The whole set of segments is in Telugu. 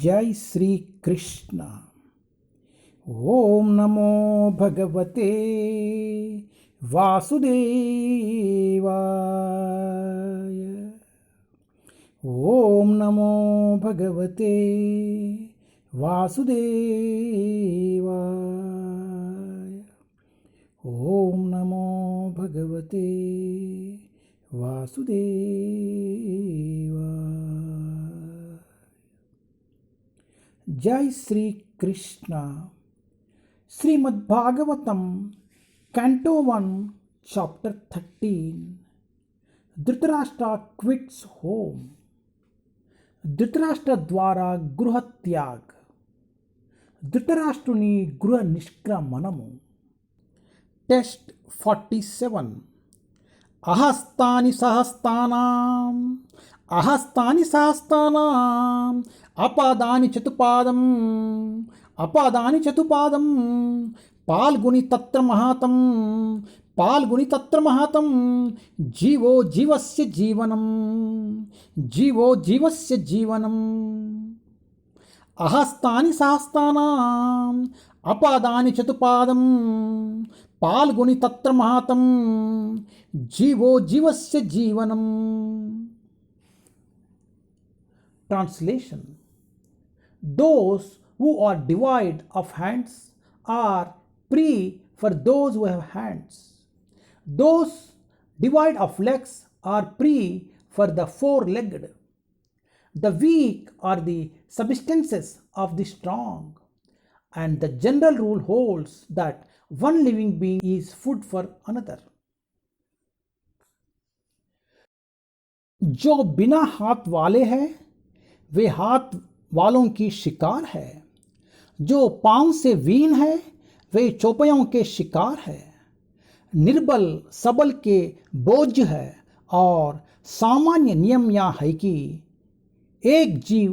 जय श्री कृष्ण। ओम नमो भगवते वासुदेवाय। ओम नमो भगवते वासुदेवाय। ओम नमो भगवते वासुदेवाय। जय Shri Krishna. Shrimad Bhagavatam canto 1 chapter 13। Dhritarashtra quits home. Dhritarashtra ద్వారా గృహత్యాగ్. ధృతరాష్ట్రుని గృహ నిష్క్రమణము. టెస్ట్ 47. అహస్తాని సహస్తానాం అహస్తాని సహస్తానాం అపాదాని చతుపాదం అపాదాని చతుపాదం పాల్గొని తత్ర మహాతం పాల్గొని తత్ర మహాతం జీవో జీవస్య జీవనం జీవో జీవస్య జీవనం. అహస్తాని సహస్తానాం అపాదాని చతుపాదం పాల్గొని తత్ర మహాతం జీవో జీవస్య జీవనం. Translation. Those who are devoid of hands are free for those who have hands. Those devoid of legs are free for the four-legged. The weak are the substances of the strong, and the general rule holds that one living being is food for another. जो बिना हाथ वाले हैं वे हाथ वालों की शिकार है। जो पांव से वीन है वे चौपायों के शिकार है। निर्बल सबल के बोझ है और सामान्य नियम यह है कि एक जीव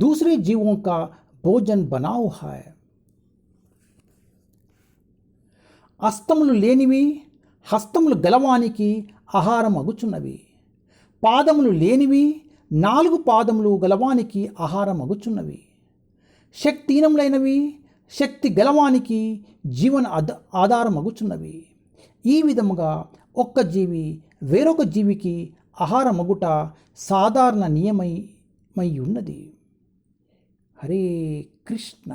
दूसरे जीवों का भोजन बना हुआ है। అస్తములు లేనివి హస్తములు గలవానికి ఆహారం అగుచున్నవి. పాదములు లేనివి 4 పాదములు గలవానికి ఆహారం అగుచున్నవి. శక్తిహీనములైనవి శక్తి గలవానికి జీవన ఆధారం అగుచున్నవి. ఈ విధముగా ఒక్క జీవి వేరొక జీవికి ఆహారమగుట సాధారణ నియమమై ఉన్నది. హరే కృష్ణ.